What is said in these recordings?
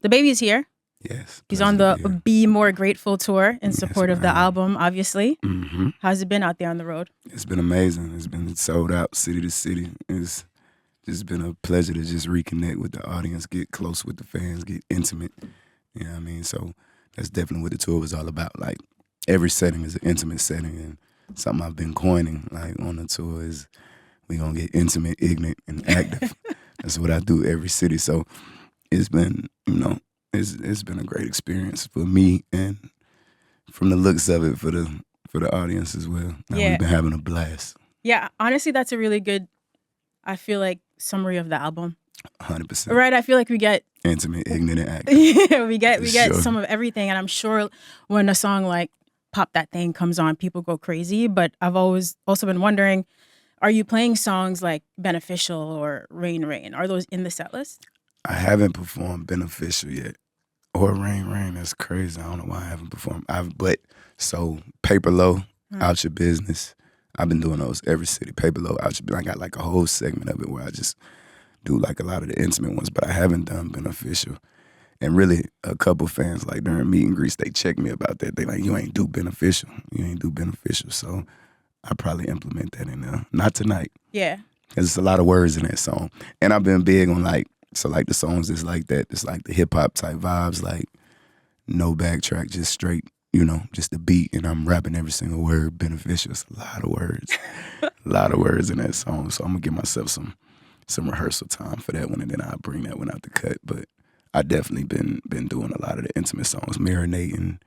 DaBaby's here. Yes. He's on the Be More Grateful tour in support of the album, obviously. Mm-hmm. How's it been out there on the road? It's been amazing. It's been sold out city to city. It's just been a pleasure to just reconnect with the audience, get close with the fans, get intimate. You know what I mean? So that's definitely what the tour was all about. Like, every setting is an intimate setting, and something I've been coining, like, on the tour is we gonna get intimate, ignorant, and active. That's what I do every city. So it's been, it's been a great experience for me, and from the looks of it, for the audience as well. Yeah. We've been having a blast. Yeah, honestly, that's a really good, I feel like, summary of the album. 100%. Right, I feel like we get intimate, ignorant, and active. yeah, we get Sure. some of everything, and I'm sure when a song like "Pop That Thing" comes on, people go crazy. But I've always also been wondering, are you playing songs like "Beneficial" or "Rain Rain"? Are those in the set list? I haven't performed "Beneficial" yet, or "Rain Rain." That's crazy. I don't know why I haven't performed. So Paper Low, Out Your Business. I've been doing those every city. Paper Low, Out Your Business. I got like a whole segment of it where I just do like a lot of the intimate ones, but I haven't done "Beneficial." And really, a couple fans, like during meet and greets, they check me about that. They like, you ain't do "Beneficial." You ain't do "Beneficial." So I probably implement that in there. Not tonight. Yeah. Because it's a lot of words in that song. And I've been big on like the songs that's like that. It's like the hip hop type vibes, like no backtrack, just straight, just the beat. And I'm rapping every single word. "Beneficial." It's a lot of words. A lot of words in that song. So I'm going to give myself some rehearsal time for that one, and then I'll bring that one out the cut. But I definitely been doing a lot of the intimate songs, marinating,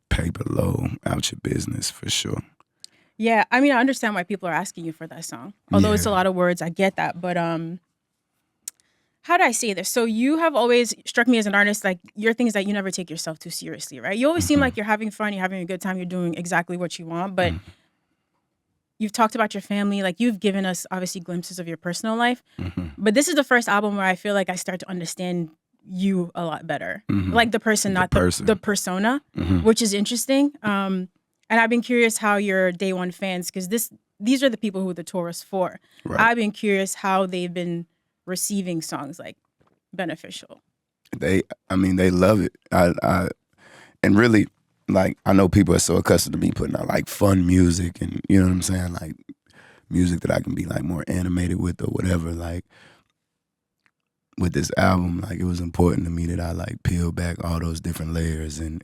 Paper Low, Out Your Business, for sure. Yeah, I mean, I understand why people are asking you for that song. Although it's a lot of words, I get that. But how do I say this? So you have always struck me as an artist, like, your thing is that you never take yourself too seriously, right? You always seem like you're having fun, you're having a good time, you're doing exactly what you want. But you've talked about your family, like, you've given us, obviously, glimpses of your personal life. But this is the first album where I feel like I start to understand you a lot better. Like the person, not the persona, which is interesting. And I've been curious how your day one fans, because these are the people who the tour is for. Right. I've been curious how they've been receiving songs like "Beneficial." They love it. And really, like, I know people are so accustomed to me putting out like fun music, and you know what I'm saying, like music that I can be like more animated with or whatever. Like, with this album, like, it was important to me that I like peel back all those different layers, and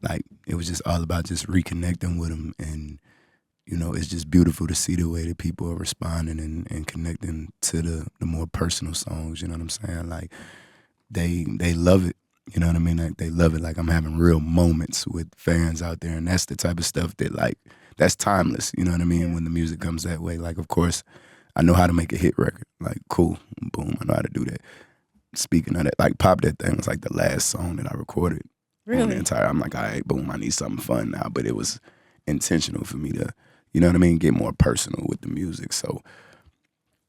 like, it was just all about just reconnecting with them. And it's just beautiful to see the way that people are responding and connecting to the more personal songs. You know what I'm saying? Like, they love it. You know what I mean? Like, they love it. Like, I'm having real moments with fans out there, and that's the type of stuff that, like, that's timeless. You know what I mean? When the music comes that way. Like, of course, I know how to make a hit record. Like, cool, boom, I know how to do that. Speaking of that, like, "Pop That Thing" was like the last song that I recorded. Really? On the entire, I'm like, all right, boom, I need something fun now. But it was intentional for me to, you know what I mean, get more personal with the music. So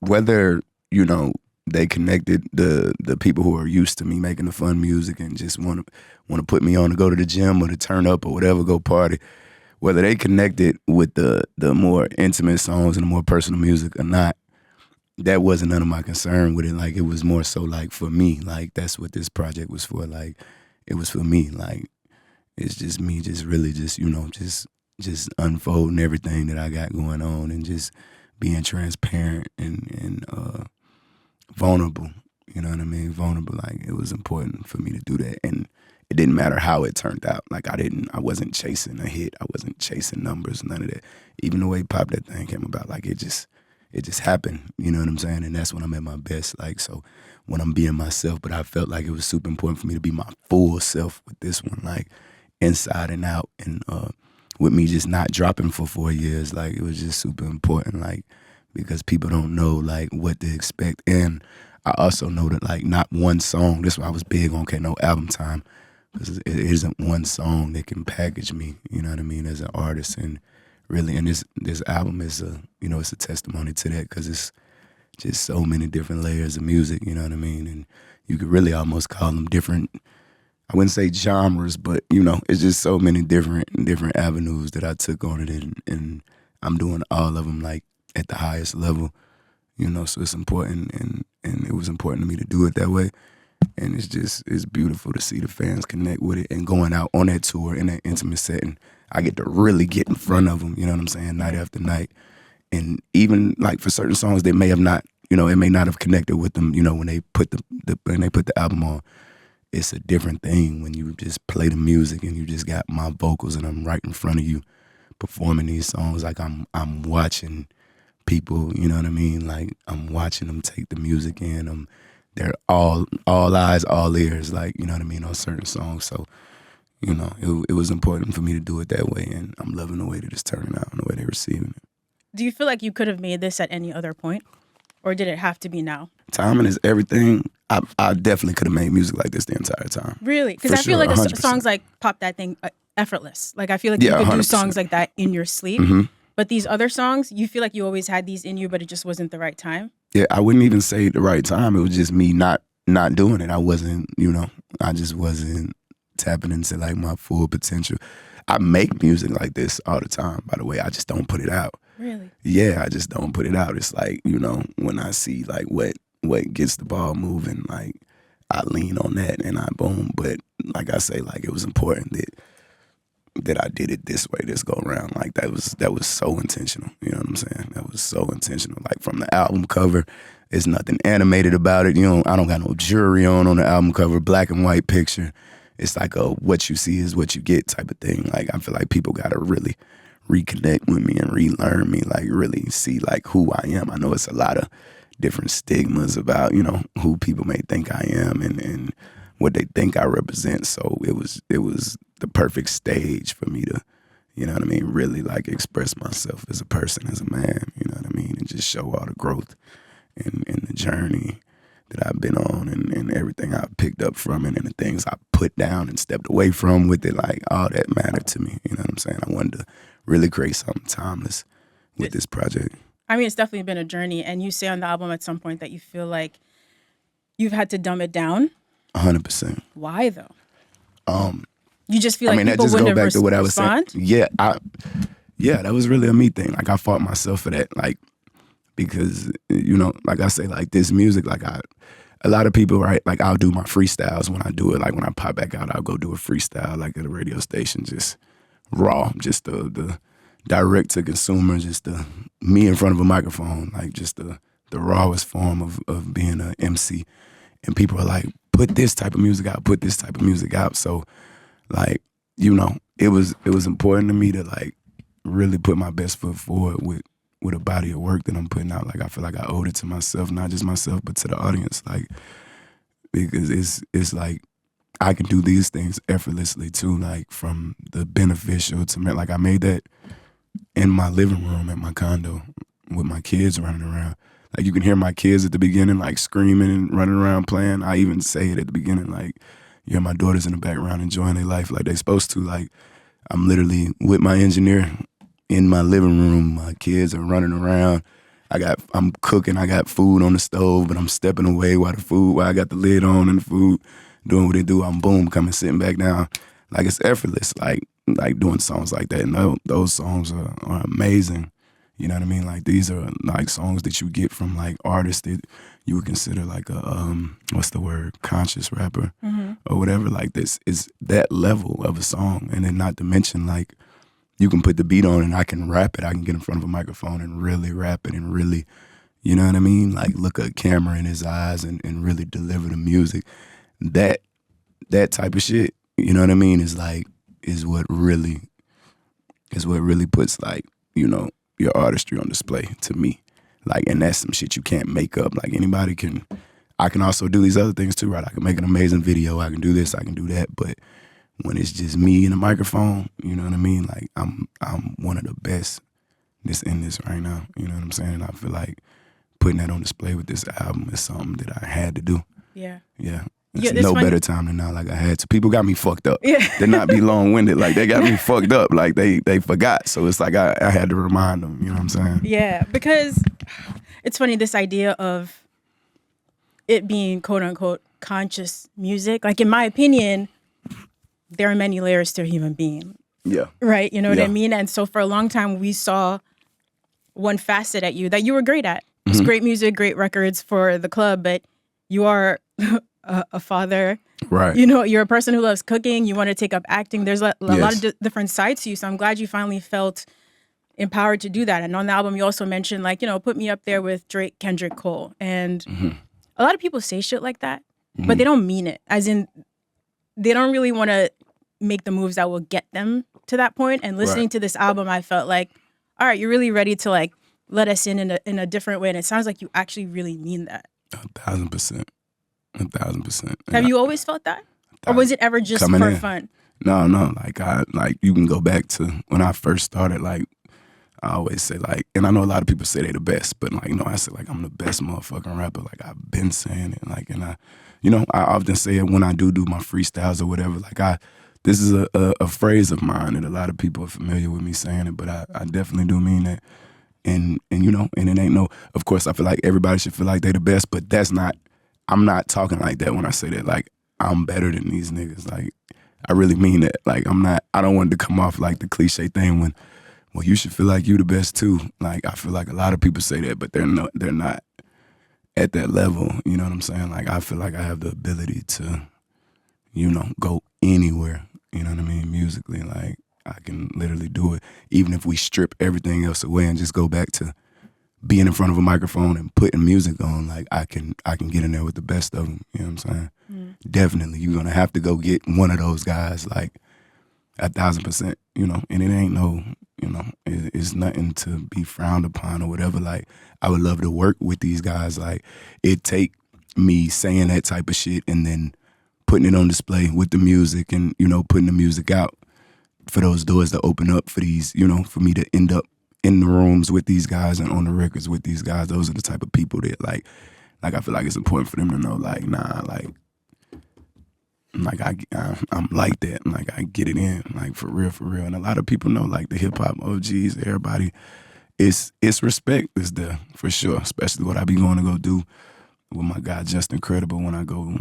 whether, they connected, the people who are used to me making the fun music and just want to put me on to go to the gym or to turn up or whatever, go party, whether they connected with the more intimate songs and the more personal music or not, that wasn't none of my concern with it. Like, it was more so like for me, like, that's what this project was for. Like, it was for me. Like, it's just me just really just, just unfolding everything that I got going on and just being transparent and vulnerable. You know what I mean? Vulnerable. Like, it was important for me to do that. And it didn't matter how it turned out. Like, I wasn't chasing a hit. I wasn't chasing numbers, none of that. Even the way "Pop That Thing" came about, like, it just happened. You know what I'm saying? And that's when I'm at my best. Like, so when I'm being myself, but I felt like it was super important for me to be my full self with this one, like, inside and out. And with me just not dropping for 4 years, like, it was just super important, like, because people don't know, like, what to expect. And I also know that, like, not one song, that's why I was big on no album time, because it isn't one song that can package me, you know what I mean, as an artist. And really, and this album is it's a testimony to that, because it's just so many different layers of music, you know what I mean? And you could really almost call them different, I wouldn't say genres, but, it's just so many different avenues that I took on it, and I'm doing all of them, like, at the highest level, so it's important, and it was important to me to do it that way. And it's beautiful to see the fans connect with it. And going out on that tour in that intimate setting, I get to really get in front of them, you know what I'm saying, night after night. And even like for certain songs they may have not, you know, it may not have connected with them, you know, when they put the album on. It's a different thing when you just play the music and you just got my vocals and I'm right in front of you performing these songs. Like I'm watching people, you know what I mean? Like I'm watching them take the music in. They're all eyes, all ears, like, you know what I mean, on certain songs. So, you know, it was important for me to do it that way, and I'm loving the way that it's turning out and the way they're receiving it. Do you feel like you could have made this at any other point? Or did it have to be now? Timing is everything. I definitely could have made music like this the entire time. Really? Because I feel like songs like Pop That Thing, effortless. Like I feel like you could 100%. do songs like that in your sleep. Mm-hmm. But these other songs, you feel like you always had these in you, but it just wasn't the right time? Yeah, I wouldn't even say the right time. It was just me not doing it. I wasn't, you know, I just wasn't tapping into like my full potential. I make music like this all the time, by the way. I just don't put it out. Really? Yeah, I just don't put it out. It's like, you know, when I see like what gets the ball moving, like I lean on that and I boom. But like I say, like it was important that I did it this way, this go around. Like that was so intentional. You know what I'm saying? That was so intentional. Like from the album cover, there's nothing animated about it. You know, I don't got no jewelry on the album cover, black and white picture. It's like a what you see is what you get type of thing. Like I feel like people gotta really reconnect with me and relearn me, like really see like who I am. I know it's a lot of different stigmas about, you know, who people may think I am and what they think I represent. So it was the perfect stage for me to, you know what I mean, really like express myself as a person, as a man, you know what I mean, and just show all the growth and the journey that I've been on and everything I've picked up from it and the things I put down and stepped away from with it, like all that mattered to me. You know what I'm saying? I wanted to really create something timeless with this project. I mean, it's definitely been a journey. And you say on the album at some point that you feel like you've had to dumb it down. 100%. Why though? You just feel like that people just wouldn't go back to what I was respond? saying. Yeah, that was really a me thing. Like I fought myself for that. Like because, you know, like I say, like this music, like a lot of people, right, like I'll do my freestyles when I do it. Like when I pop back out, I'll go do a freestyle like at a radio station, just raw, just the direct to consumer, just the me in front of a microphone, like just the rawest form of being an MC. And people are like, put this type of music out, put this type of music out. So like, you know, it was important to me to like really put my best foot forward with a body of work that I'm putting out. Like I feel like I owed it to myself, not just myself, but to the audience. Like, because it's like I can do these things effortlessly too, like from the beneficial to like I made that in my living room at my condo with my kids running around. Like you can hear my kids at the beginning like screaming and running around playing. I even say it at the beginning, like you hear my daughters in the background enjoying their life like they supposed to. Like I'm literally with my engineer in my living room. My kids are running around. I'm cooking. I got food on the stove, but I'm stepping away while I got the lid on and the food doing what they do. I'm boom, coming sitting back down. Like it's effortless. Like doing songs like that. And those songs are amazing. You know what I mean? Like these are like songs that you get from like artists that you would consider like a what's the word, conscious rapper or whatever. Like this is that level of a song, and then not to mention like you can put the beat on and I can rap it. I can get in front of a microphone and really rap it and really, you know what I mean? Like look a camera in his eyes and really deliver the music. That type of shit, you know what I mean? Is what really puts like, you know, your artistry on display to me. Like, and that's some shit you can't make up. Like I can also do these other things too, right? I can make an amazing video. I can do this, I can do that. But when it's just me and a microphone, you know what I mean? Like I'm one of the best that's in this right now. You know what I'm saying? And I feel like putting that on display with this album is something that I had to do. Yeah. Yeah. It's no better time than now. Like I had to. People got me fucked up. Yeah. They not be long-winded. Like they got me fucked up. Like they forgot. So it's like I had to remind them. You know what I'm saying? Yeah, because it's funny, this idea of it being quote unquote conscious music. Like in my opinion, there are many layers to a human being. Yeah. Right? You know what I mean? And so for a long time we saw one facet at you that you were great at. It's great music, great records for the club, but you are a father. Right. You know, you're a person who loves cooking. You want to take up acting. There's a lot Yes. of different sides to you. So I'm glad you finally felt empowered to do that. And on the album, you also mentioned, like, you know, put me up there with Drake, Kendrick, Cole. And a lot of people say shit like that, but they don't mean it. As in, they don't really want to make the moves that will get them to that point. And listening to this album, I felt like, all right, you're really ready to like let us in a different way. And it sounds like you actually really mean that. 1,000%. 1,000%. Have you always felt that? Or was it ever just Coming for in. fun? No. Like you can go back to when I first started. Like I always say, like, and I know a lot of people say they the best, but like, no, I say like I'm the best motherfucking rapper. Like I've been saying it. Like, and I often say it when I do my freestyles or whatever. Like this is a phrase of mine that a lot of people are familiar with me saying it, but I definitely do mean that. And you know, and it ain't no. Of course, I feel like everybody should feel like they the best, but that's not. I'm not talking like that when I say that. Like, I'm better than these niggas. Like, I really mean that. Like, I don't want it to come off like the cliche thing when, well, you should feel like you the best too. Like, I feel like a lot of people say that, but they're not at that level. You know what I'm saying? Like, I feel like I have the ability to, you know, go anywhere. You know what I mean? Musically, like, I can literally do it. Even if we strip everything else away and just go back to being in front of a microphone and putting music on, like I can get in there with the best of them. You know what I'm saying? Definitely, you're gonna have to go get one of those guys, like 1,000%. You know, and it ain't no, you know, it's nothing to be frowned upon or whatever. Like I would love to work with these guys. Like it take me saying that type of shit and then putting it on display with the music and, you know, putting the music out for those doors to open up for these, you know, for me to end up in the rooms with these guys and on the records with these guys. Those are the type of people that like I feel like it's important for them to know, like, nah, like I'm like that. Like I get it in, like for real. And a lot of people know, like the hip hop OGs, everybody, it's respect is there for sure. Especially what I be going to go do with my guy Just Incredible when I go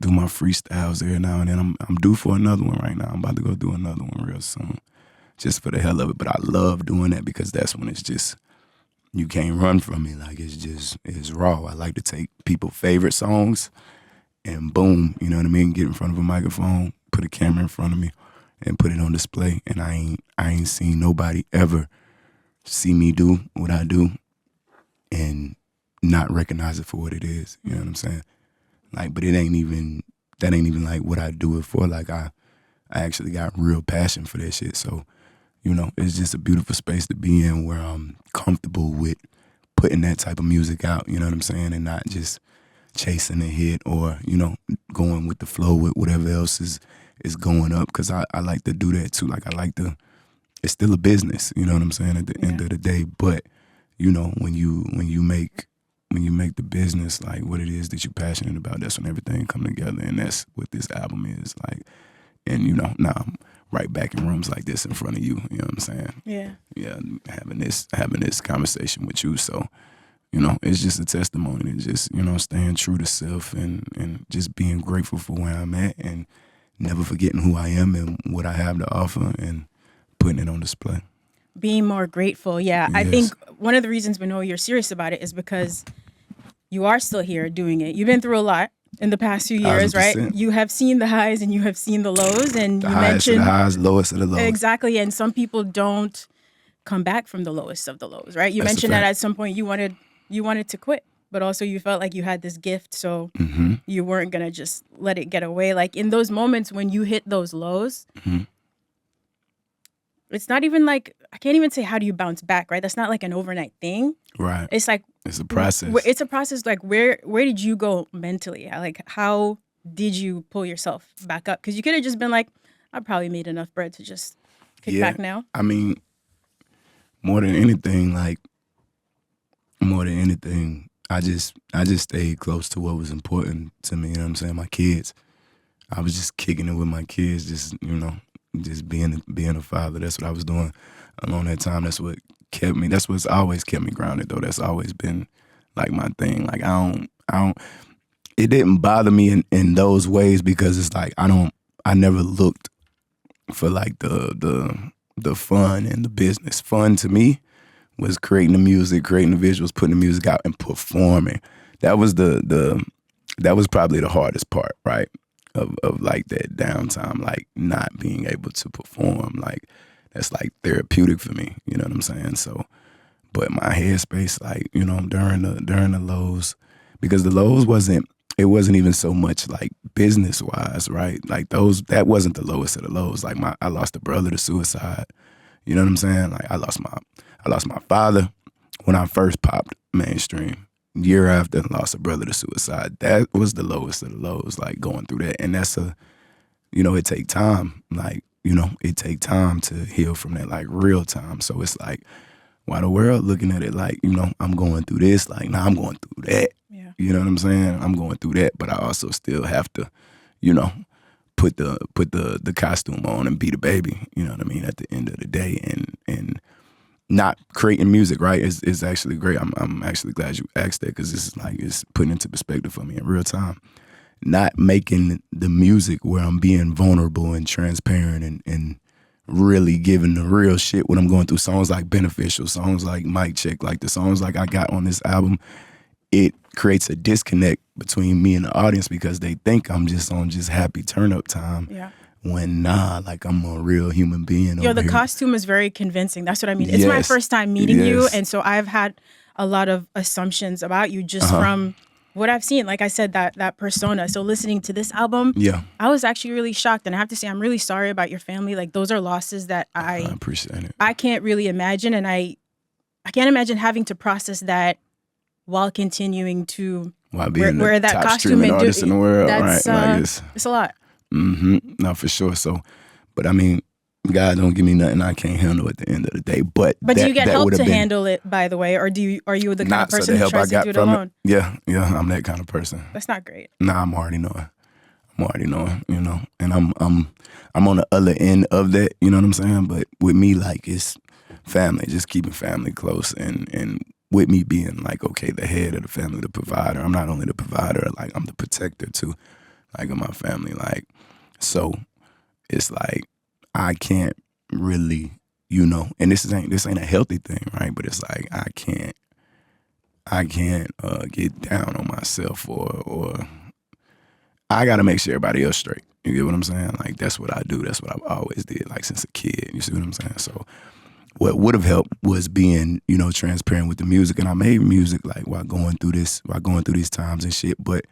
do my freestyles every now and then. I'm due for another one right now. I'm about to go do another one real soon, just for the hell of it. But I love doing that because that's when it's just, you can't run from it. Like it's raw. I like to take people's favorite songs and boom, you know what I mean? Get in front of a microphone, put a camera in front of me and put it on display. And I ain't seen nobody ever see me do what I do and not recognize it for what it is. You know what I'm saying? Like, but that ain't even like what I do it for. Like I actually got real passion for that shit. So, you know, it's just a beautiful space to be in where I'm comfortable with putting that type of music out, you know what I'm saying? And not just chasing a hit or, you know, going with the flow with whatever else is going up. Cause I like to do that too. Like it's still a business, you know what I'm saying, at the end of the day. But, you know, when you make the business like what it is that you're passionate about, that's when everything come together. And that's what this album is like. And, you know, now I'm right back in rooms like this in front of you, you know what I'm saying? Yeah. Yeah, having this conversation with you. So, you know, it's just a testimony and just, you know, staying true to self and just being grateful for where I'm at and never forgetting who I am and what I have to offer and putting it on display. Being more grateful. Yeah. Yes. I think one of the reasons we know you're serious about it is because you are still here doing it. You've been through a lot in the past few years, 1,000%. right? You have seen the highs and you have seen the lows, and The you highest of mentioned the highs, lowest of the lows. exactly. And some people don't come back from the lowest of the lows, right? You That's a mentioned that fact. at some point you wanted to quit, but also you felt like you had this gift, so Mm-hmm. you weren't gonna just let it get away. Like in those moments when you hit those lows, Mm-hmm. it's not even like, I can't even say how do you bounce back, right? That's not like an overnight thing. Right. It's like It's a process. It's a process. Like where did you go mentally? Like how did you pull yourself back up? Because you could have just been like, I probably made enough bread to just kick back now. I mean, more than anything, I just stayed close to what was important to me. You know what I'm saying? My kids. I was just kicking it with my kids, just, you know, just being a father. That's what I was doing along that time. That's what kept me. That's what's always kept me grounded, though. That's always been like my thing. Like I don't. It didn't bother me in those ways because it's like I never looked for like the fun and the business. Fun to me was creating the music, creating the visuals, putting the music out, and performing. That was the that was probably the hardest part, right? Of like that downtime, like not being able to perform. Like that's like therapeutic for me. You know what I'm saying? So, but my headspace, like, you know, during the lows, because the lows it wasn't even so much like business wise, right? Like that wasn't the lowest of the lows. Like I lost a brother to suicide. You know what I'm saying? Like I lost my father when I first popped mainstream. Year after, I lost a brother to suicide. That was the lowest of the lows, like going through that. And that's it take time. Like, it take time to heal from that, like real time. So it's like, why the world looking at it like, I'm going through this, like, nah, I'm going through that. Yeah. You know what I'm saying? I'm going through that, but I also still have to, put the costume on and be the baby, you know what I mean, at the end of the day. And not creating music, right, is actually great. I'm actually glad you asked that, because this is like, it's putting into perspective for me in real time. Not making the music where I'm being vulnerable and transparent and really giving the real shit when I'm going through. Songs like Beneficial, songs like Mic Check, like the songs like I got on this album, it creates a disconnect between me and the audience, because they think I'm just on just happy turn up time. Yeah. When like I'm a real human being. Yo, the here. costume is very convincing. That's what I mean. It's my first time meeting you, and so I've had a lot of assumptions about you just from what I've seen. Like I said, that persona. So listening to this album, I was actually really shocked, and I have to say I'm really sorry about your family. Like those are losses that I appreciate it. I can't really imagine, and I can't imagine having to process that while continuing to wear that top costume and artist in the world. That's right? Like it's a lot. No, for sure. So, but I mean, God don't give me nothing I can't handle at the end of the day. But do you get help to handle it, by the way, or are you the kind of person who tries to do it alone? Yeah, I'm that kind of person. That's not great. Nah, I'm already knowing, and I'm on the other end of that, you know what I'm saying? But with me, like, it's family, just keeping family close, and with me being like, okay, the head of the family, the provider. I'm not only the provider, like I'm the protector too, like of my family, like. So it's like I can't really, and this ain't a healthy thing, right? But it's like I can't get down on myself, or I gotta make sure everybody else straight. You get what I'm saying? Like that's what I do. That's what I've always did, like since a kid. You see what I'm saying? So what would have helped was being, transparent with the music. And I made music like while going through these times and shit, but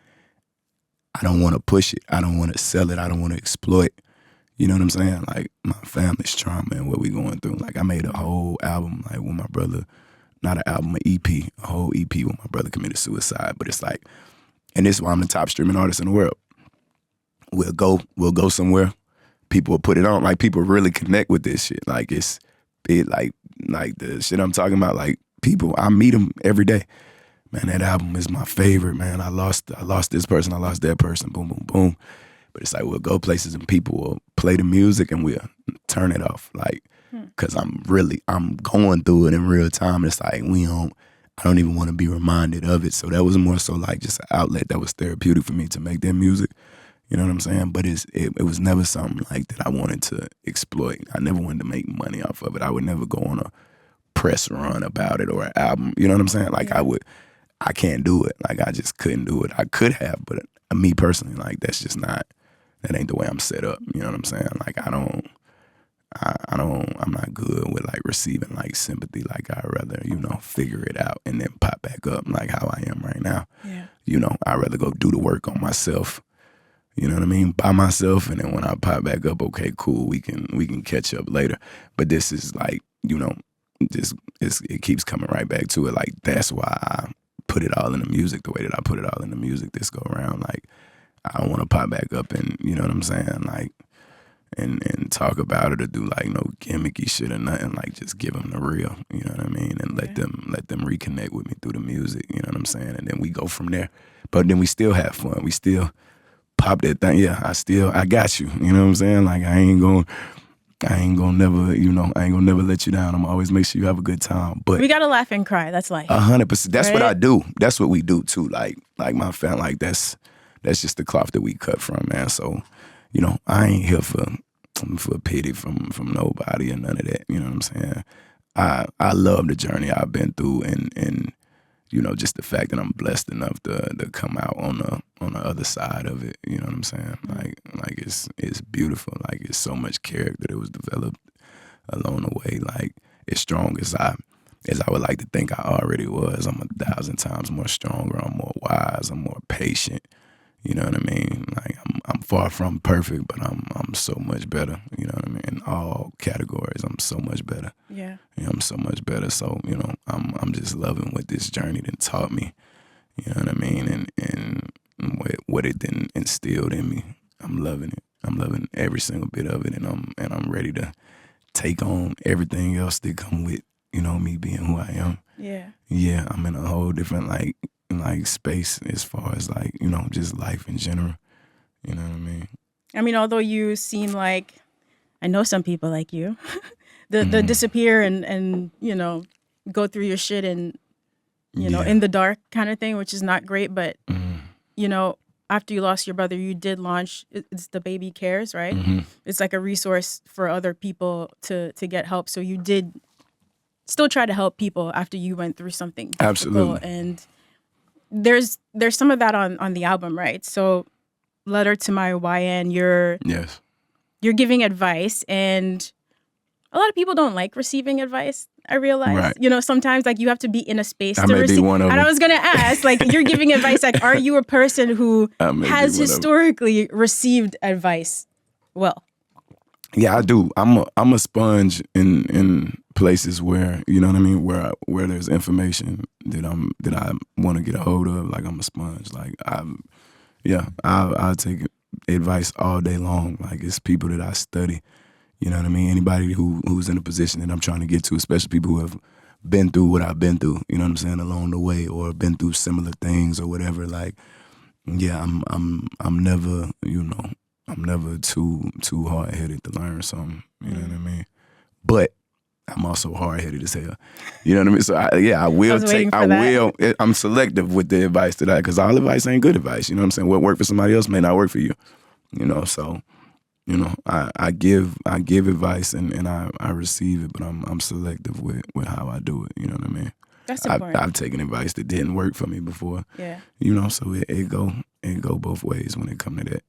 I don't want to push it. I don't want to sell it. I don't want to exploit. You know what I'm saying? Like my family's trauma and what we going through. Like I made a whole album, like with my brother, not an album, an EP, a whole EP when my brother committed suicide. But it's like, and this is why I'm the top streaming artist in the world. We'll go somewhere. People will put it on. Like people really connect with this shit. Like like the shit I'm talking about. Like people, I meet them every day. Man, that album is my favorite, man. I lost this person, I lost that person, boom, boom, boom. But it's like we'll go places and people will play the music and we'll turn it off. Like, cause I'm going through it in real time. It's like I don't even want to be reminded of it. So that was more so like just an outlet that was therapeutic for me to make that music. You know what I'm saying? But it was never something like that I wanted to exploit. I never wanted to make money off of it. I would never go on a press run about it or an album. You know what I'm saying? Like I can't do it. Like I just couldn't do it. I could have, but me personally, like that ain't the way I'm set up. You know what I'm saying? Like I'm not good with like receiving like sympathy. Like I'd rather, figure it out and then pop back up like how I am right now. Yeah. I'd rather go do the work on myself. You know what I mean? By myself, and then when I pop back up, okay, cool, we can catch up later. But this is like, it keeps coming right back to it. Like that's why I put it all in the music the way that I put it all in the music this go around. Like I don't want to pop back up and, you know what I'm saying, like and talk about it or do like no gimmicky shit or nothing. Like just give them the real, you know what I mean, and let them reconnect with me through the music. You know what I'm saying, and then we go from there. But then we still have fun. We still pop that thing. Yeah, I got you. You know what I'm saying? Like I ain't gonna never let you down. I'm always make sure you have a good time. But we gotta laugh and cry. That's life. 100%. That's right? what I do. That's what we do too. Like my family. Like that's just the cloth that we cut from, man. So, I ain't here for pity from nobody or none of that. You know what I'm saying? I love the journey I've been through, and just the fact that I'm blessed enough to come out on the other side of it. You know what I'm saying? Like it's beautiful. Like it's so much character that was developed along the way. Like as strong as I would like to think I already was, I'm 1,000 times more stronger. I'm more wise. I'm more patient. You know what I mean? Like I'm far from perfect, but I'm so much better. You know what I mean? In all categories, I'm so much better. Yeah. I'm so much better. So I'm just loving what this journey then taught me. You know what I mean? And what it then instilled in me. I'm loving it. I'm loving every single bit of it, and I'm ready to take on everything else that come with me being who I am. Yeah. Yeah, I'm in a whole different like space as far as like, just life in general. You know what I mean? I mean, although you seem like, I know some people like you, the disappear and go through your shit and in the dark kind of thing, which is not great. But after you lost your brother, you did launch, it's DaBaby Cares, right? It's like a resource for other people to get help. So you did still try to help people after you went through something difficult. Absolutely. And there's some of that on the album, right? So Letter to My YN, you're giving advice, and a lot of people don't like receiving advice. I realize, right. Sometimes like you have to be in a space I to may receive. be one of them. And I was gonna ask, like, you're giving advice. Like, are you a person who has historically received advice? Well, yeah, I do. I'm a sponge in places where where there's information that I want to get a hold of. Like I'm a sponge. Like I'll take advice all day long. Like it's people that I study. You know what I mean? Anybody who's in a position that I'm trying to get to, especially people who have been through what I've been through, you know what I'm saying, along the way, or been through similar things or whatever. Like, yeah, I'm never, I'm never too hard headed to learn something. You know what I mean? But I'm also hard headed as hell. You know what I mean? So I will take. I'm selective with the advice that because all advice ain't good advice. You know what I'm saying? What worked for somebody else may not work for you. So. I give advice and I receive it, but I'm selective with how I do it. You know what I mean? That's important. I've taken advice that didn't work for me before. Yeah. So it go both ways when it comes to that.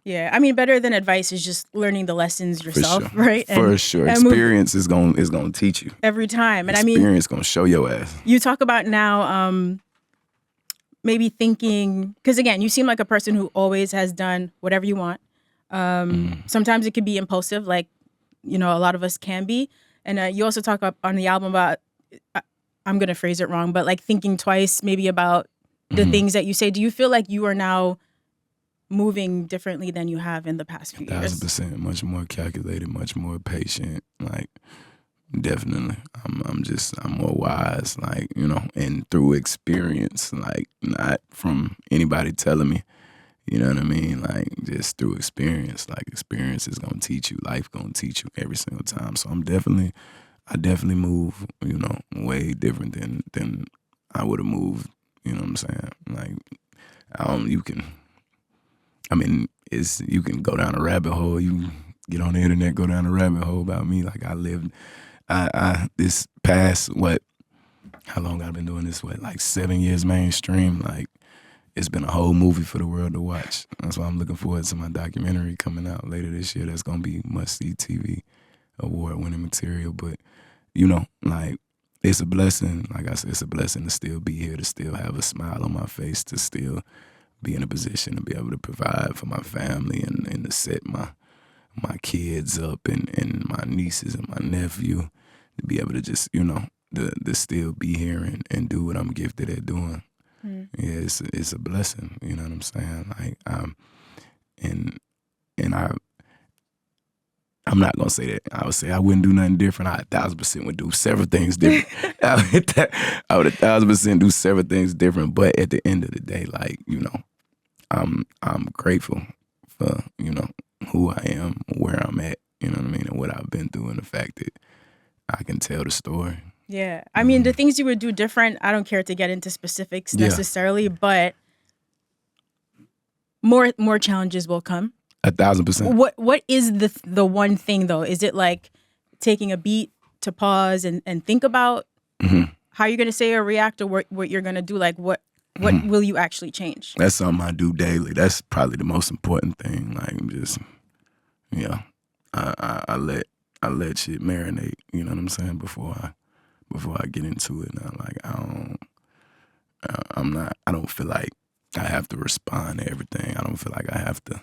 Yeah, I mean, better than advice is just learning the lessons yourself, right? For sure, experience is gonna teach you every time, and experience gonna show your ass. You talk about now, maybe thinking, because again, you seem like a person who always has done whatever you want. Sometimes it can be impulsive, like, a lot of us can be. And you also talk up on the album about, I'm going to phrase it wrong, but like thinking twice maybe about the things that you say. Do you feel like you are now moving differently than you have in the past few years? 1,000%, much more calculated, much more patient. Like, definitely. I'm more wise, like, and through experience, like not from anybody telling me. You know what I mean? Like, just through experience. Like, experience is going to teach you. Life going to teach you every single time. So I definitely move, way different than I would have moved. You know what I'm saying? Like, you can go down a rabbit hole. You get on the internet, go down a rabbit hole about me. Like, this past, how long I've been doing this, like 7 years mainstream, like, it's been a whole movie for the world to watch. That's why I'm looking forward to my documentary coming out later this year. That's going to be must-see TV, award-winning material. But, like, it's a blessing. Like I said, it's a blessing to still be here, to still have a smile on my face, to still be in a position to be able to provide for my family and to set my kids up and my nieces and my nephew, to be able to just, to still be here and do what I'm gifted at doing. Yeah, it's a blessing. You know what I'm saying? Like, I'm not gonna say that. I would say I wouldn't do nothing different. I 1,000% would do several things different. I would 1,000% do several things different. But at the end of the day, like, I'm grateful for who I am, where I'm at. You know what I mean, and what I've been through, and the fact that I can tell the story. Yeah. I mean, the things you would do different, I don't care to get into specifics necessarily, but more challenges will come. 1,000%. What is the one thing though? Is it like taking a beat to pause and think about how you're gonna say or react, or what you're gonna do. Like what will you actually change? That's something I do daily. That's probably the most important thing. Like just I let shit marinate. You know what I'm saying? Before I get into it. Now, like I don't feel like I have to respond to everything. I don't feel like I have to,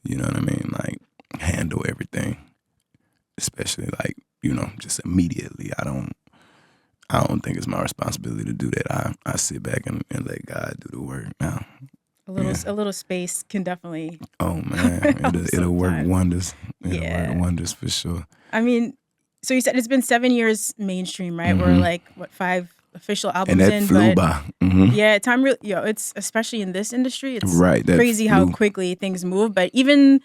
you know what I mean? Like handle everything, especially like, just immediately. I don't think it's my responsibility to do that. I sit back and let God do the work now. A little space can definitely. Oh man, it'll work wonders. It'll work wonders for sure. I mean, so you said it's been 7 years mainstream, right? We're like 5 official albums and that in, flew by. Yeah, time really. It's especially in this industry. It's right, crazy how quickly things move. But even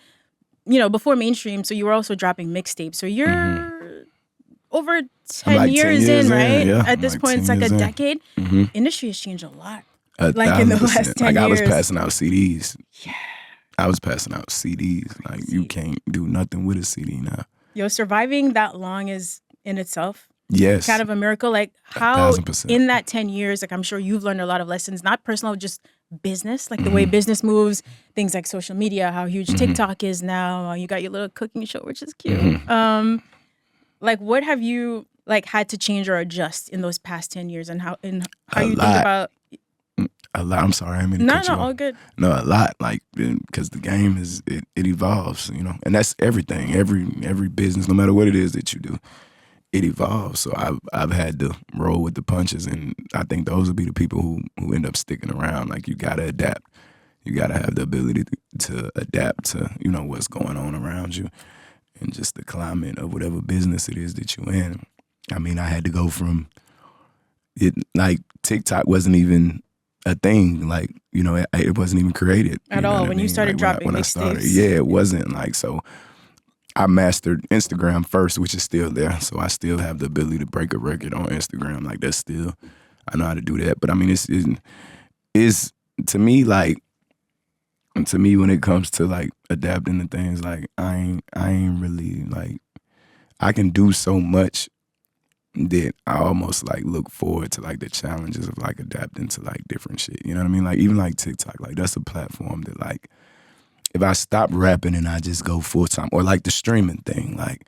before mainstream, so you were also dropping mixtapes. So you're over 10 years in, right? Yeah. At this point, it's like a decade. Industry has changed a lot. Like in the last 10 years. Like I was passing out CDs. Yeah. I was passing out CDs. Like you can't do nothing with a CD now. Yo, surviving that long is in itself kind of a miracle. Like how 1,000%. in that 10 years, like I'm sure you've learned a lot of lessons, not personal, just business, like the way business moves, things like social media, how huge TikTok is now. You got your little cooking show, which is cute. Like what have you had to change or adjust in those past 10 years, and how you think about a lot. I'm sorry, I mean no, all good. No, a lot. Like because the game it evolves, and that's everything. Every business, no matter what it is that you do, it evolves. So I've had to roll with the punches, and I think those will be the people who end up sticking around. Like you gotta adapt. You gotta have the ability to adapt to what's going on around you, and just the climate of whatever business it is that you're in. I mean, I had to go from it. Like TikTok wasn't even a thing, like it wasn't even created at all when you started dropping mixtapes. Yeah, it wasn't like so. I mastered Instagram first, which is still there, so I still have the ability to break a record on Instagram. Like that's still, I know how to do that. But I mean, it's to me when it comes to like adapting to things, like I ain't really like I can do so much that I almost like look forward to like the challenges of like adapting to like different shit. You know what I mean? Like even like TikTok, like that's a platform that like if I stop rapping and I just go full time, or like the streaming thing, like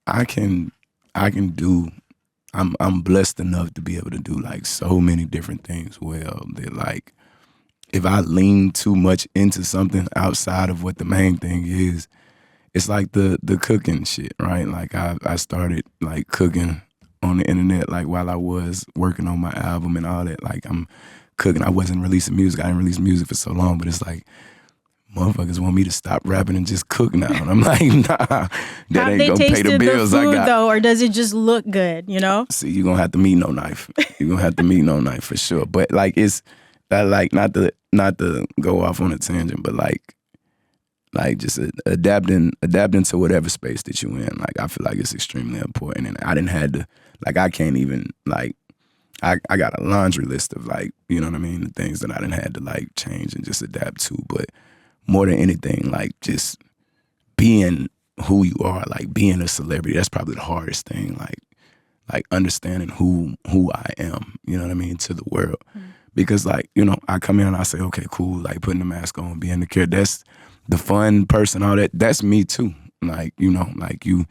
I can do. I'm blessed enough to be able to do like so many different things well that like if I lean too much into something outside of what the main thing is, it's like the cooking shit, right? Like I started like cooking on the internet, like while I was working on my album and all that. Like I'm cooking. I wasn't releasing music. I didn't release music for so long, but it's like motherfuckers want me to stop rapping and just cook now. And I'm like, nah, that ain't gonna pay the bills the food, I got. Though, or does it just look good, See, you're gonna have to meet no knife. You're gonna have to meet no knife for sure. But like it's like not to go off on a tangent, but like just adapting to whatever space that you in. Like I feel like it's extremely important. And I didn't had to like I can't even like I got a laundry list of like, you know what I mean, the things that I didn't had to like change and just adapt to. But more than anything, like just being who you are, like being a celebrity, that's probably the hardest thing. Like understanding who I am, you know what I mean, to the world. Because like, I come in and I say, okay, cool, like putting the mask on, being the kid, that's the fun person, all that, that's me too. Like, like you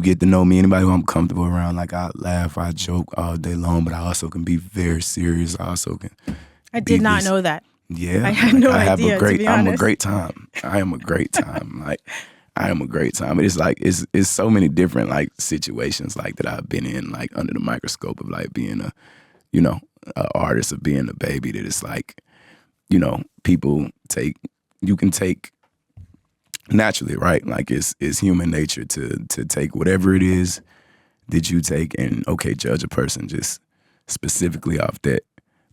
get to know me, anybody who I'm comfortable around, like I laugh, I joke all day long, but I also can be very serious. I also can. I did not know that. Yeah, I had no idea. I'm a great time. I am a great But it's like it's so many different like situations like that I've been in, like under the microscope of like being a artist, of being DaBaby, that it's like, you can take naturally, right? Like it's human nature to take whatever it is that you take and judge a person just specifically off that.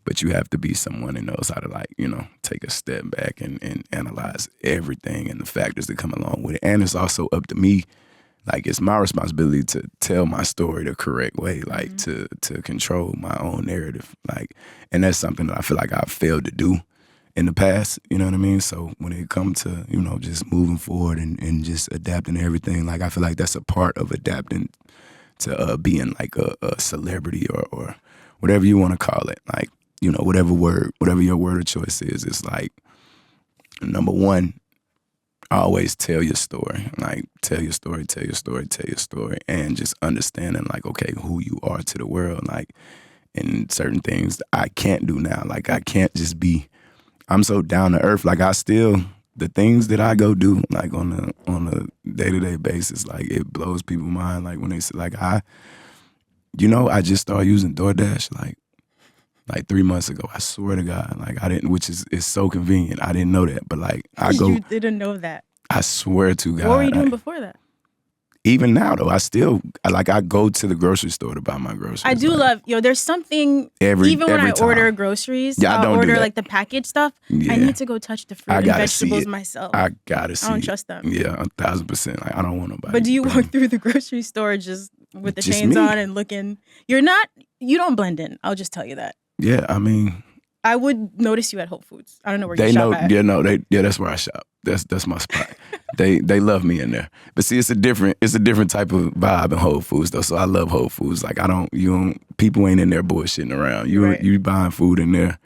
But you have to be someone that knows how to like, take a step back and analyze everything and the factors that come along with it. And it's also up to me, like it's my responsibility to tell my story the correct way, like to control my own narrative. Like, and that's something that I feel like I've failed to do in the past, you know what I mean? So when it comes to, just moving forward and just adapting to everything, like I feel like that's a part of adapting to being like a celebrity or whatever you want to call it. Like, you know, whatever your word of choice is, it's like, number one, always tell your story. Like, tell your story, and just understanding, like, okay, who you are to the world. Like, and certain things I can't do now. Like, I can't just be, I'm so down to earth. Like, the things that I go do, like, on a day-to-day basis, like, it blows people's mind. Like, when they say, like, I just started using DoorDash, like 3 months ago. I swear to God, like, I didn't, which is so convenient. I didn't know that, but like, You didn't know that. I swear to God. What were you doing before that? Even now though, I go to the grocery store to buy my groceries. I do love, there's something, even when I order groceries, I'll order like the packaged stuff. Yeah. I need to go touch the fruit and vegetables myself. I gotta see I don't trust them. Yeah, 1,000%. Like, I don't want nobody. But do you walk through the grocery store just with the chains on and looking? You don't blend in. I'll just tell you that. Yeah, I mean, I would notice you at Whole Foods. I don't know where you shop at. That's where I shop. That's my spot. They love me in there. But see, it's a different type of vibe in Whole Foods though. So I love Whole Foods. Like, people ain't in there bullshitting around. You buying food in there,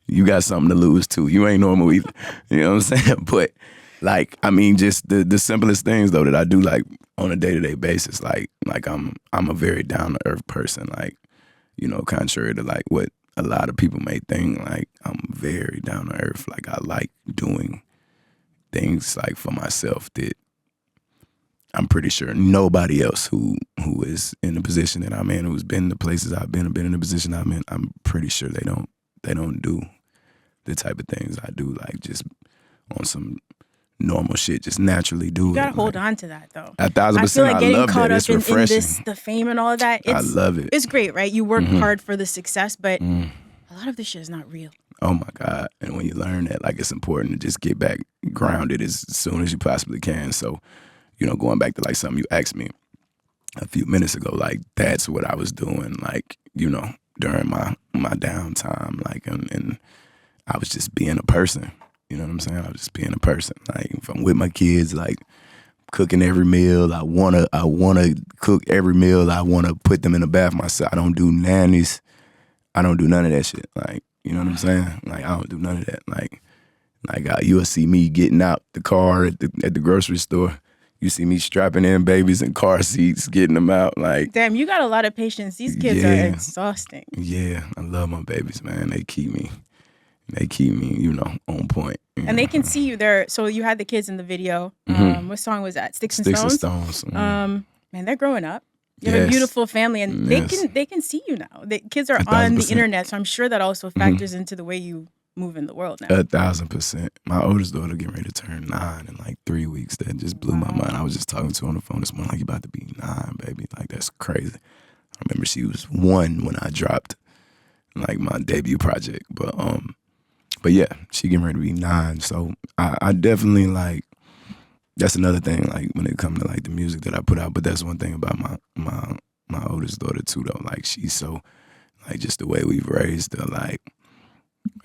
you got something to lose too. You ain't normal either. You know what I'm saying? But like, I mean, just the simplest things though that I do, like, on a day-to-day basis. Like I'm a very down to earth person. Like, you know, contrary to like what a lot of people may think, like, I'm very down to earth. Like, I like doing things, like, for myself that I'm pretty sure nobody else who is in the position that I'm in, who's been in the places I've been in the position I'm in, I'm pretty sure they don't do the type of things I do, like, just on some normal shit, just naturally do it. You gotta hold on to that though. 1,000%. I feel like getting caught up it's in refreshing. the fame and all of that. I love it. It's great, right? You work hard for the success, but a lot of this shit is not real. Oh my God. And when you learn that, like, it's important to just get back grounded as soon as you possibly can. So, you know, going back to like something you asked me a few minutes ago, like, that's what I was doing, like, you know, during my downtime, like, and I was just being a person. You know what I'm saying? I was just being a person. Like, if I'm with my kids, like, cooking every meal, I wanna cook every meal. I wanna put them in the bath myself. I don't do nannies. I don't do none of that shit. Like, you know what I'm saying? Like, I don't do none of that. Like you'll see me getting out the car at the grocery store. You see me strapping in babies in car seats, getting them out. Like, damn, you got a lot of patience. These kids are exhausting. Yeah, I love my babies, man. They keep me, you know, on point. And they can see you there. So you had the kids in the video. What song was that? Sticks and Stones. Man, they're growing up. You have a beautiful family, and they can see you now. The kids are 1,000%. On the internet, so I'm sure that also factors into the way you move in the world now. 1,000%. My oldest daughter getting ready to turn 9 in like 3 weeks. That just blew my mind. I was just talking to her on the phone this morning, like, you about to be 9, baby. Like, that's crazy. I remember she was 1 when I dropped like my debut project, but yeah, she getting ready to be 9. So I definitely, like, that's another thing, like, when it comes to like the music that I put out. But that's one thing about my oldest daughter too, though. Like, she's so, like, just the way we've raised her, like,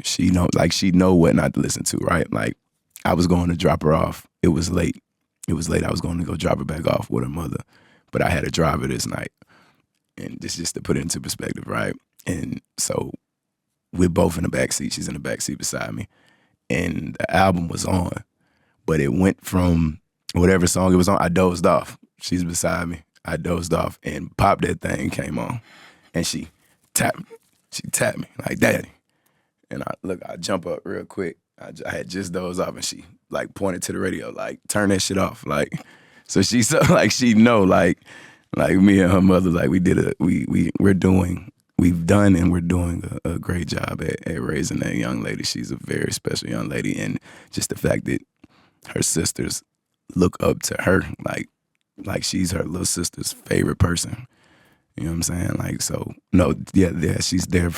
she know what not to listen to, right? Like, I was going to drop her off. It was late. I was going to go drop her back off with her mother, but I had to drive her this night. And this just to put it into perspective, right? And so we're both in the backseat. She's in the backseat beside me. And the album was on, but it went from whatever song it was on, I dozed off. She's beside me. I dozed off, and Pop That Thing came on. And she tapped me. She tapped me like, Daddy. And I jump up real quick. I had just dozed off, and she, like, pointed to the radio, like, turn that shit off. Like, so she like, she know, like me and her mother, like, we've done and we're doing a great job at raising that young lady. She's a very special young lady. And just the fact that her sisters look up to her, like she's her little sister's favorite person. You know what I'm saying? Like, so, no, yeah, she's there.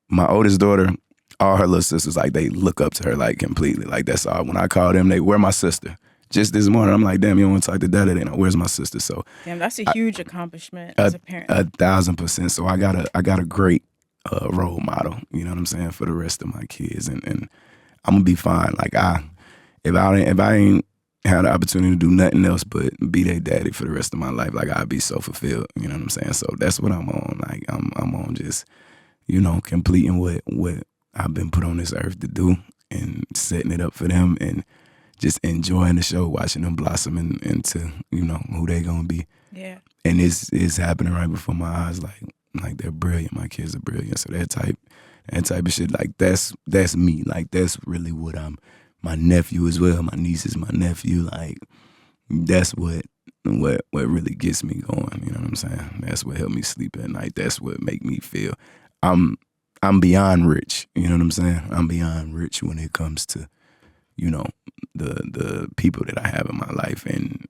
My oldest daughter, all her little sisters, like, they look up to her, like, completely. Like, that's all. When I call them, where my sister? Just this morning, I'm like, damn, you don't want to talk to Daddy? They know, where's my sister? So, damn, that's a huge accomplishment as a parent. 1,000%. So I got a great role model. You know what I'm saying, for the rest of my kids, and I'm gonna be fine. Like, if I had the opportunity to do nothing else but be their daddy for the rest of my life, like I'd be so fulfilled. You know what I'm saying? So that's what I'm on. Like I'm on just, completing what I've been put on this earth to do and setting it up for them and just enjoying the show, watching them blossom into, who they gonna be. Yeah. And it's happening right before my eyes. Like they're brilliant. My kids are brilliant. So that type of shit, like that's me. Like that's really what I'm. My nephew as well. My niece is my nephew. Like that's what really gets me going. You know what I'm saying? That's what helped me sleep at night. That's what make me feel I'm beyond rich. You know what I'm saying? I'm beyond rich when it comes to, the people that I have in my life and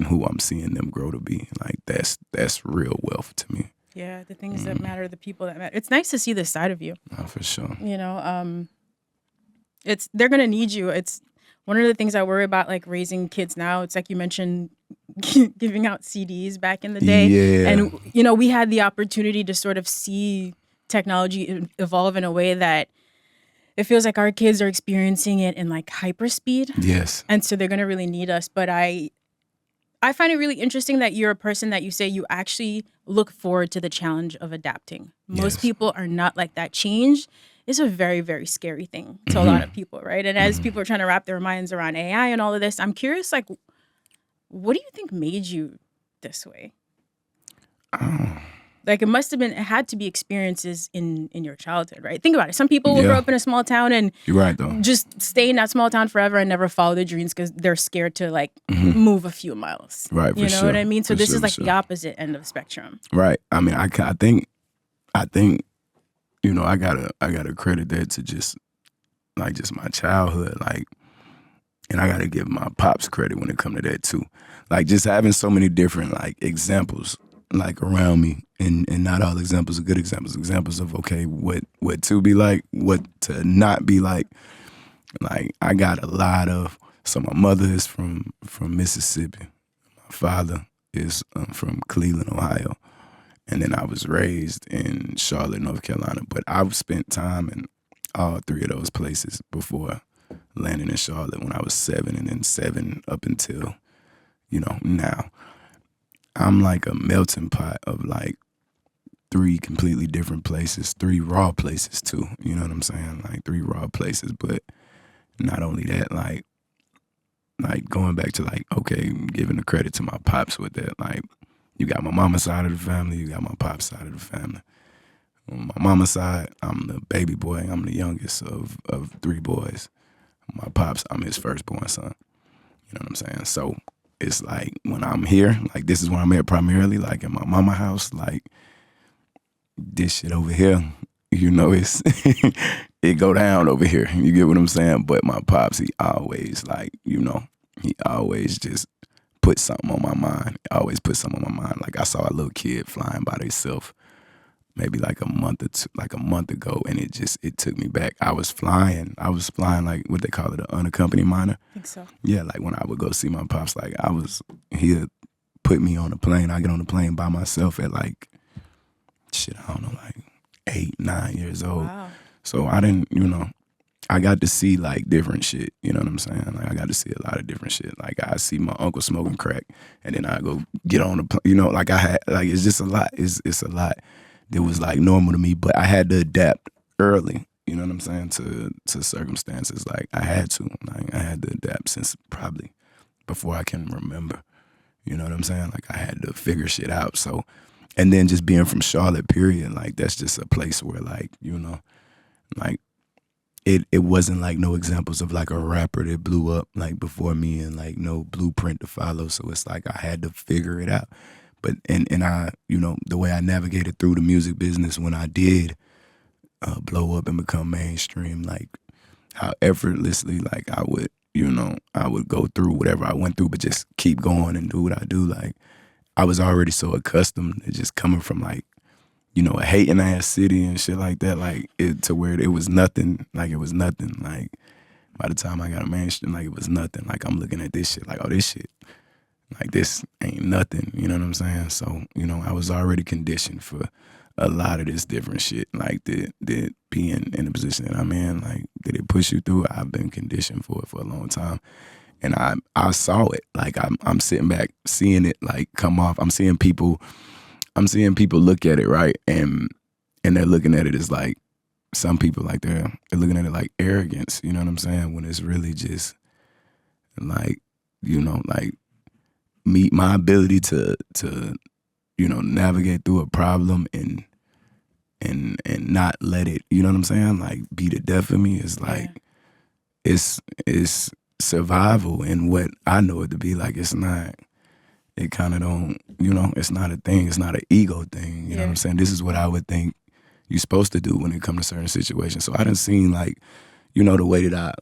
who I'm seeing them grow to be. Like that's real wealth to me. Yeah, the things that matter, the people that matter. It's nice to see this side of you. Oh, for sure. They're gonna need you. It's one of the things I worry about, like raising kids now. It's like you mentioned giving out CDs back in the day. Yeah. And we had the opportunity to sort of see technology evolve in a way that it feels like our kids are experiencing it in like hyper speed. Yes. And so they're gonna really need us. But I find it really interesting that you're a person that you say you actually look forward to the challenge of adapting. Most people are not like that. Change is a very, very scary thing to a lot of people, right? And as people are trying to wrap their minds around AI and all of this, I'm curious, like, what do you think made you this way? Like, it had to be experiences in your childhood, right? Think about it. Some people will grow up in a small town and you're right, though. Just stay in that small town forever and never follow their dreams because they're scared to like move a few miles. Right, for you know sure. what I mean? So For this sure, is like for the sure. opposite end of the spectrum. Right. I mean, I think, I gotta credit that to just my childhood, like, and I gotta give my pops credit when it come to that too. Like just having so many different like examples like around me, and not all examples are good examples. Examples of okay, what to be like, what to not be like. Like I got a lot of. So my mother is from Mississippi. My father is from Cleveland, Ohio. And then I was raised in Charlotte, North Carolina. But I've spent time in all three of those places before landing in Charlotte when I was 7, and then 7 up until, now. I'm like a melting pot of like 3 completely different places, 3 raw places too. You know what I'm saying? Like 3 raw places. But not only that, like going back to like, okay, giving the credit to my pops with that, like, you got my mama's side of the family, you got my pop's side of the family. On my mama's side, I'm the baby boy. I'm the youngest of 3 boys. My pops, I'm his firstborn son. You know what I'm saying? So it's like when I'm here, like this is where I'm at primarily, like in my mama house, like this shit over here, it's it go down over here. You get what I'm saying? But my pops, he always like, he always just put something on my mind. Always put something on my mind. Like I saw a little kid flying by themselves maybe like a month ago, and it took me back. I was flying like what they call it, an unaccompanied minor. I think so. Yeah, like when I would go see my pops, like he'd put me on a plane. I get on the plane by myself at like, I don't know, like 8, 9 years old. Wow. So I didn't, I got to see like different shit, you know what I'm saying? Like I got to see a lot of different shit. Like I see my uncle smoking crack, and then I go get on the plane, like I had, like it's just a lot. It's a lot that was like normal to me, but I had to adapt early, you know what I'm saying, to circumstances. Like I had to adapt since probably before I can remember, you know what I'm saying? Like I had to figure shit out. So, and then just being from Charlotte, period, like that's just a place where like, like it wasn't like no examples of like a rapper that blew up like before me and like no blueprint to follow. So it's like I had to figure it out. But and I, the way I navigated through the music business when I did blow up and become mainstream, like how effortlessly like I would go through whatever I went through, but just keep going and do what I do. Like I was already so accustomed to just coming from like, a hating ass city and shit like that, like to where it was nothing. Like it was nothing. Like by the time I got a mainstream, like it was nothing. Like I'm looking at this shit like, oh, this shit, like this ain't nothing. You know what I'm saying? So, I was already conditioned for a lot of this different shit. Like that being in the position that I'm in, like did it push you through? I've been conditioned for it for a long time. And I saw it. Like I'm sitting back seeing it like come off. I'm seeing people look at it, right? And they're looking at it as like some people like they're looking at it like arrogance, you know what I'm saying? When it's really just like, you know, like my ability to you know, navigate through a problem and not let it, you know what I'm saying? Like be the death of me is like it's survival, and what I know it to be like. It's not, it kind of don't, you know, it's not a thing. It's not an ego thing. You know what I'm saying? This is what I would think you're supposed to do when it comes to certain situations. So I done seen like, you know, the way that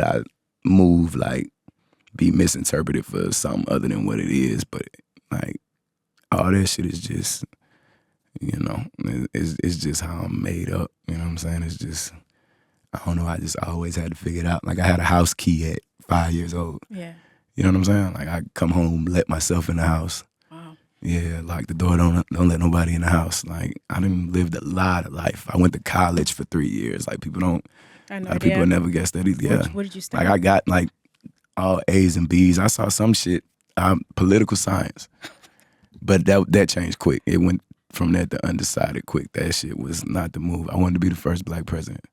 I move, like be misinterpreted for something other than what it is. But like all that shit is just, you know, it's just how I'm made up. You know what I'm saying? It's just, I don't know. I just always had to figure it out. Like I had a house key at 5 years old. Yeah. You know what I'm saying? Like I come home, let myself in the house. Wow. Yeah, lock the door. Don't let nobody in the house. Like I done lived a lot of life. I went to college for 3 years. Like people don't. A lot of people never guess that either. Yeah. What did you study? Like I got like all A's and B's. I saw some shit. Political science, but that changed quick. It went from that to undecided quick. That shit was not the move. I wanted to be the first black president.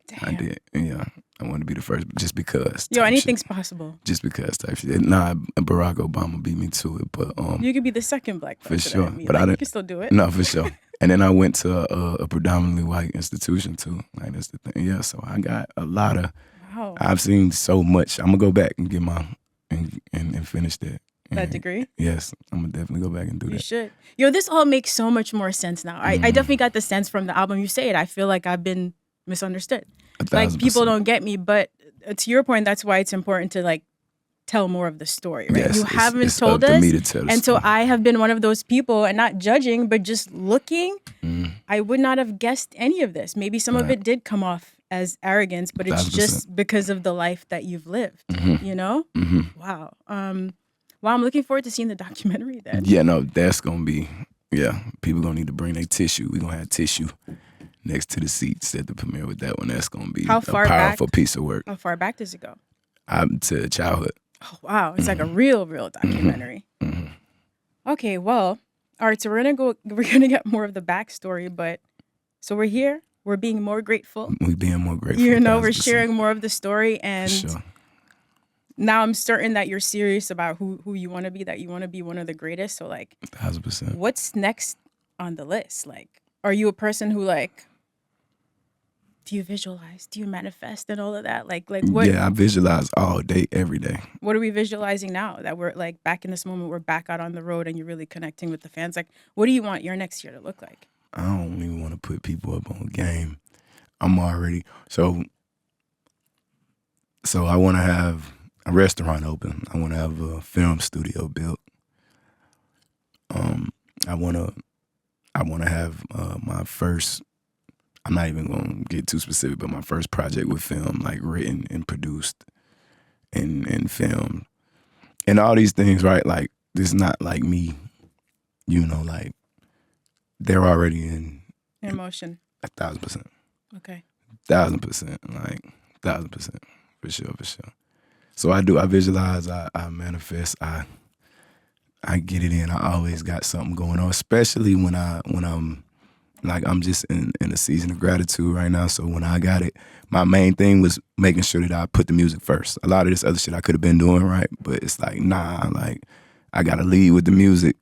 Damn. I did, yeah. I wanted to be the first just because. Yo, anything's possible. Just because type shit. Nah, Barack Obama beat me to it, but you could be the second black president. For sure, but like, I didn't. You can still do it. No, for sure. And then I went to a predominantly white institution too. Like that's the thing. Yeah, so I got a lot of. Wow. I've seen so much. I'm gonna go back and get my and finish that. That degree? Yes, I'm gonna definitely go back and do that. You should. Yo, this all makes so much more sense now. I definitely got the sense from the album. You say it. I feel like I've been misunderstood. 1,000%. Like people don't get me, but to your point, that's why it's important to like tell more of the story, right? Yes, you haven't it's told up us, to me to tell the and story. so I have been one of those people, and not judging, but just looking. I would not have guessed any of this. Maybe some of it did come off as arrogance, but it's 1,000%. just because of the life that you've lived. You know? Wow. Well, I'm looking forward to seeing the documentary then. Yeah, no, that's gonna be, yeah. People gonna need to bring their tissue. We're gonna have tissue next to the seats at the premiere with that one. That's gonna be a powerful piece of work. How far back does it go? To childhood. Oh wow, it's like a real documentary. Okay, well, all right. So we're gonna get more of the backstory, but so we're here. We're being more grateful. We're being more grateful. You know, we're sharing more of the story, and for sure. Now I'm certain that you're serious about who you want to be. That you want to be one of the greatest. So like, 1,000%. What's next on the list? Like, are you a person who like? Do you visualize? Do you manifest and all of that? Like what? Yeah, I visualize all day, every day. What are we visualizing now that we're like back in this moment? We're back out on the road and you're really connecting with the fans. Like, what do you want your next year to look like? I don't even want to put people up on game. I'm already so I want to have a restaurant open. I want to have a film studio built. I want to have my first. I'm not even gonna get too specific, but my first project with film, like written and produced, and filmed, and all these things, right? Like this is not like me, you know, like they're already in motion. 1,000%. Okay. 1,000%, like 1,000%, for sure. So I visualize, I manifest, I get it in. I always got something going on, especially when I'm like, I'm just in a season of gratitude right now. So when I got it, my main thing was making sure that I put the music first. A lot of this other shit I could have been doing, right? But it's like, nah, like I gotta lead with the music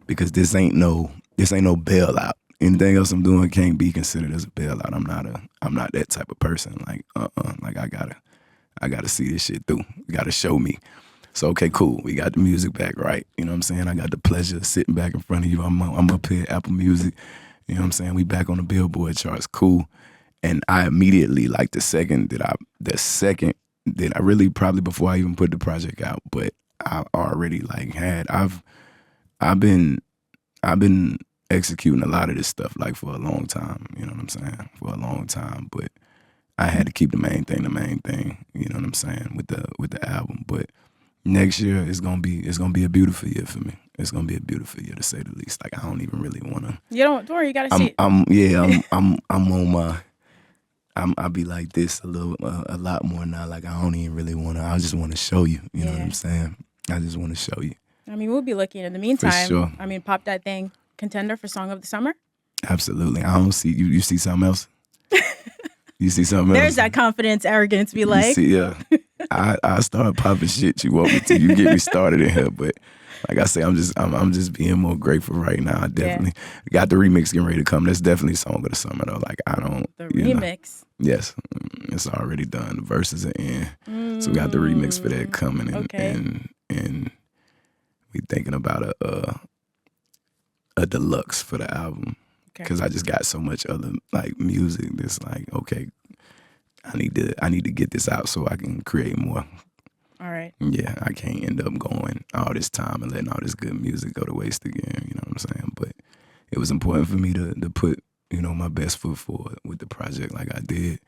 because this ain't no bailout. Anything else I'm doing can't be considered as a bailout. I'm not that type of person. Like, like I gotta see this shit through. You gotta show me. So, okay, cool. We got the music back, right? You know what I'm saying? I got the pleasure of sitting back in front of you. I'm up here at Apple Music. You know what I'm saying? We back on the Billboard charts. Cool. And I immediately, like the second that I really, probably before I even put the project out, but I already like I've been executing a lot of this stuff like for a long time. You know what I'm saying? For a long time. But I had to keep the main thing. You know what I'm saying? With the album. But next year it's gonna be a beautiful year for me. It's gonna be a beautiful year to say the least. Like I don't even really wanna. You don't worry. You gotta see it. I'm on my. I'll be like this a lot more now. Like I don't even really want to. I just want to show you. You know what I'm saying? I just want to show you. I mean, we'll be looking. In the meantime, For sure. I mean, Pop Dat Thang contender for Song of the Summer. Absolutely. I don't see you. You see something else? You see something else? There's that confidence, arrogance. Be like, yeah. I start popping shit. You want me to? You get me started in here, but. Like I say, I'm just being more grateful right now. I definitely got the remix getting ready to come. That's definitely Song of the Summer though. Like I don't the remix. Yes, it's already done. The verses are in, so we got the remix for that coming, and we thinking about a deluxe for the album because I just got so much other like music that's like okay, I need to get this out so I can create more. All right. Yeah, I can't end up going all this time and letting all this good music go to waste again. You know what I'm saying? But it was important for me to put, you know, my best foot forward with the project like I did.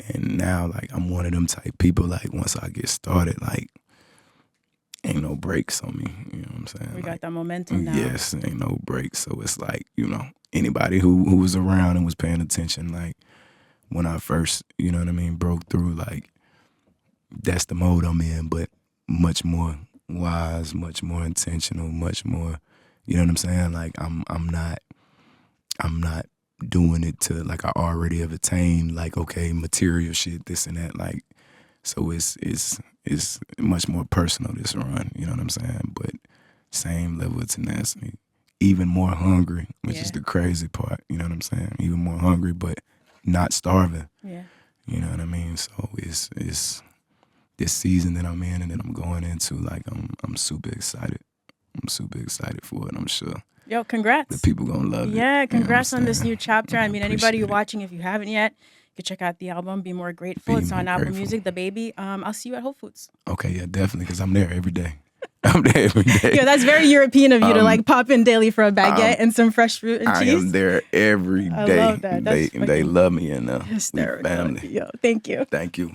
And now, like, I'm one of them type people, like, once I get started, like, ain't no brakes on me. You know what I'm saying? We got that momentum now. Yes, ain't no brakes. So it's like, you know, anybody who was around and was paying attention, like, when I first, you know what I mean, broke through, like, that's the mode I'm in, but much more wise, much more intentional, much more, you know what I'm saying? Like I'm not doing it to like I already have attained, like okay, material shit, this and that, like so it's much more personal this run, you know what I'm saying? But same level of tenacity, even more hungry, which is the crazy part, you know what I'm saying? Even more hungry, but not starving. Yeah. You know what I mean? So it's this season that I'm in and that I'm going into, like I'm super excited. I'm super excited for it, I'm sure. Yo, congrats. The people gonna love it. Yeah, congrats on this new chapter. I mean, anybody it. watching, if you haven't yet, you can check out the album, Be More Grateful. It's on Apple Music, DaBaby. I'll see you at Whole Foods. Okay, yeah, definitely, because I'm there every day. I'm there every day. Yeah, that's very European of you to like pop in daily for a baguette and some fresh fruit and cheese. I am there every day. I love that. They love me and hysterical. family. Yo, thank you. Thank you.